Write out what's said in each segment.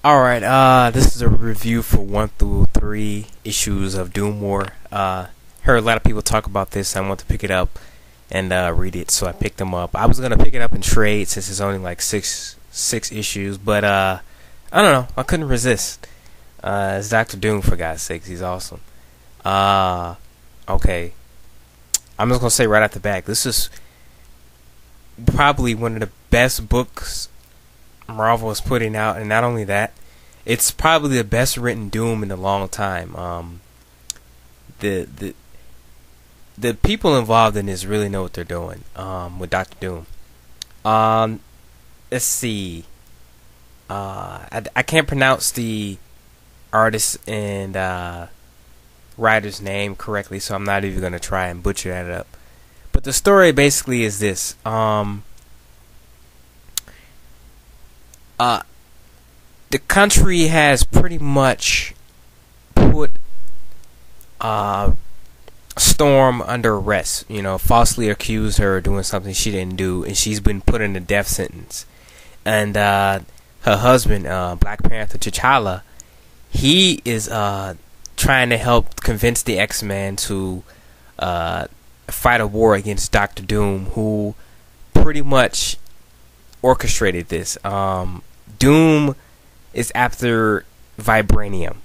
Alright, this is a review for 1 through 3 issues of Doomwar. Heard a lot of people talk about this. I want to pick it up and read it, so I picked them up. I was gonna pick it up in trade since it's only like six issues, but I don't know. I couldn't resist. It's Dr. Doom, for God's sakes. He's awesome. Okay. I'm just gonna say right off the bat, this is probably one of the best books Marvel is putting out, and not only that, it's probably the best written Doom in a long time. The people involved in this really know what they're doing with Dr. Doom. Let's see. I can't pronounce the artist and writer's name correctly, so I'm not even gonna try and butcher that up. But the story basically is this. The country has pretty much put Storm under arrest. Falsely accused her of doing something she didn't do, and she's been put in a death sentence. And her husband, Black Panther T'Challa, he is trying to help convince the X-Men to fight a war against Dr. Doom, who pretty much orchestrated this. Doom is after vibranium.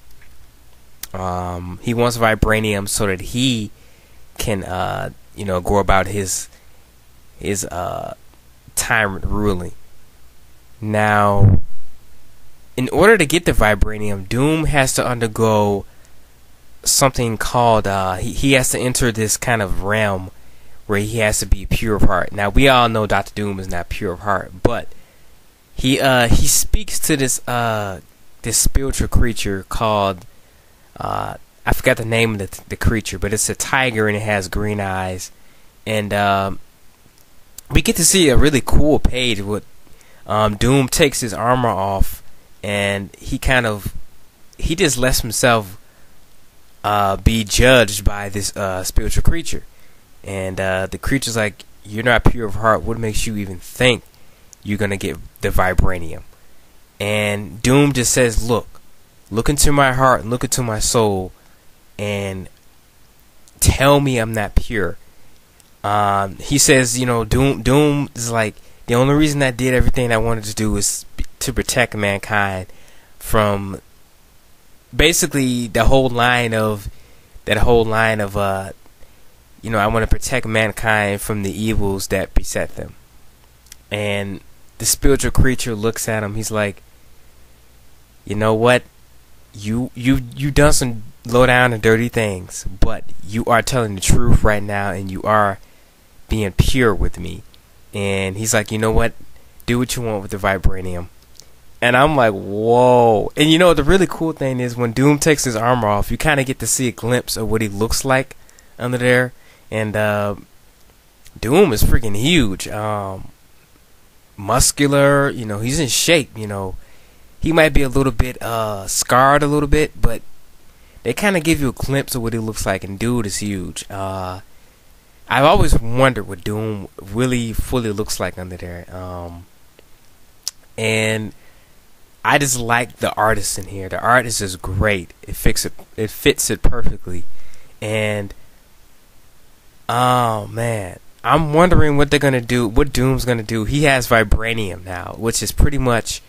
He wants vibranium so that he can go about his tyrant ruling. Now, in order to get the vibranium, Doom has to undergo something called he has to enter this kind of realm where he has to be pure of heart. Now, we all know Dr. Doom is not pure of heart, but he speaks to this spiritual creature called I forgot the name of the creature, but it's a tiger and it has green eyes, and we get to see a really cool page with Doom takes his armor off, and he just lets himself be judged by this spiritual creature, and the creature's like, "You're not pure of heart. What makes you even think you're gonna get the vibranium?" And Doom just says, look into my heart, look into my soul, and tell me I'm not pure. He says, Doom is like, the only reason I did everything I wanted to do is to protect mankind from basically the whole line of I want to protect mankind from the evils that beset them. And the spiritual creature looks at him. He's like, you know what? You done some low down and dirty things, but you are telling the truth right now, and you are being pure with me. And he's like, you know what? Do what you want with the vibranium. And I'm like, whoa. And the really cool thing is when Doom takes his armor off, you kind of get to see a glimpse of what he looks like under there. And Doom is freaking huge. Muscular, he's in shape. He might be a little bit scarred a little bit, but they kind of give you a glimpse of what he looks like, and dude is huge. I've always wondered what Doom really fully looks like under there. And I just like the artist in here. The artist is great. It fits it perfectly. And oh man, I'm wondering what they're gonna do. What Doom's gonna do? He has vibranium now, which is pretty much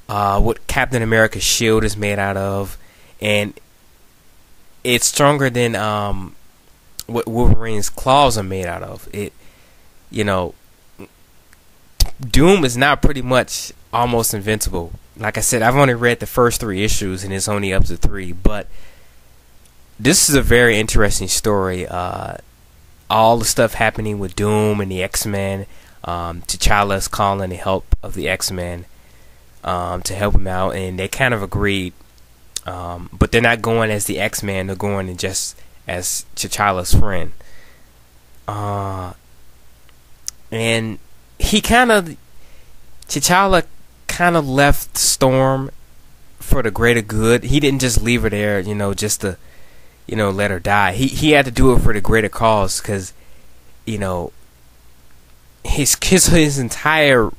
what Captain America's shield is made out of, and it's stronger than what Wolverine's claws are made out of. Doom is now pretty much almost invincible. Like I said, I've only read the first 3 issues, and it's only up to 3, but this is a very interesting story. All the stuff happening with Doom and the X-Men, T'Challa's calling the help of the X-Men to help him out, and they kind of agreed, but they're not going as the X-Men, they're going just as T'Challa's friend. And T'Challa kind of left Storm for the greater good. He didn't just leave her there, just to let her die. He had to do it for the greater cause, because his entire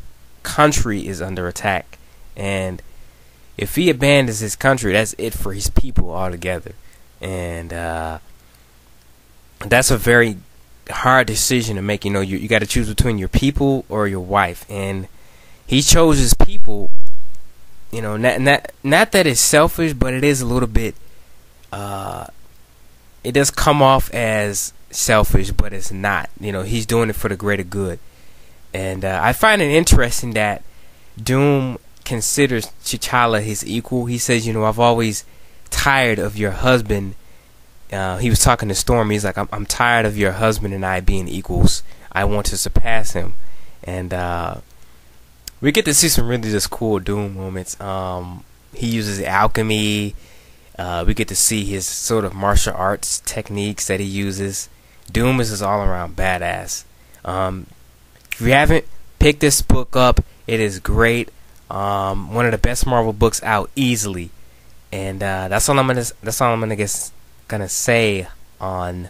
country is under attack, and if he abandons his country, that's it for his people altogether. And that's a very hard decision to make. You got to choose between your people or your wife, and he chose his people. Not that it's selfish, but it is a little bit. It does come off as selfish, but it's not. He's doing it for the greater good. And I find it interesting that Doom considers T'Challa his equal. He says, I've always tired of your husband. He was talking to Storm. He's like, I'm tired of your husband and I being equals. I want to surpass him. And we get to see some really just cool Doom moments. He uses alchemy. We get to see his sort of martial arts techniques that he uses. Doom is just all around badass. If you haven't picked this book up, it is great. One of the best Marvel books out easily. And that's all I'm gonna say on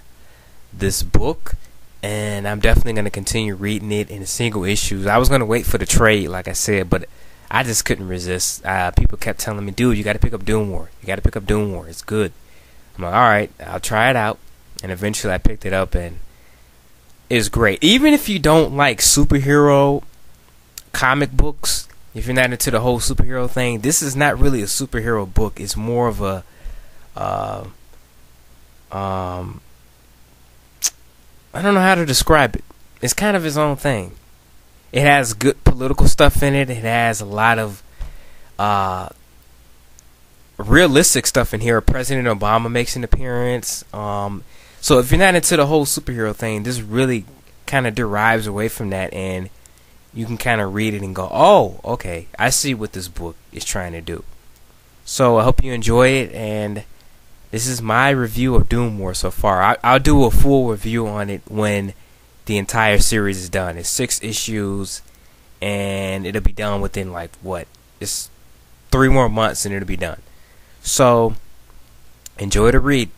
this book. And I'm definitely gonna continue reading it in single issues. I was gonna wait for the trade, like I said, but I just couldn't resist. People kept telling me, dude, you got to pick up Doomwar. You got to pick up Doomwar. It's good. I'm like, all right, I'll try it out. And eventually I picked it up, and it's great. Even if you don't like superhero comic books, if you're not into the whole superhero thing, this is not really a superhero book. It's more of a I don't know how to describe it. It's kind of his own thing. It has good political stuff in it. It has a lot of realistic stuff in here. President Obama makes an appearance. So if you're not into the whole superhero thing, this really kind of derives away from that, and you can kind of read it and go, oh, okay, I see what this book is trying to do. So I hope you enjoy it, and this is my review of Doomwar so far. I'll do a full review on it when the entire series is done. It's 6 issues, and it'll be done within it's 3 more months, and it'll be done. So enjoy the read.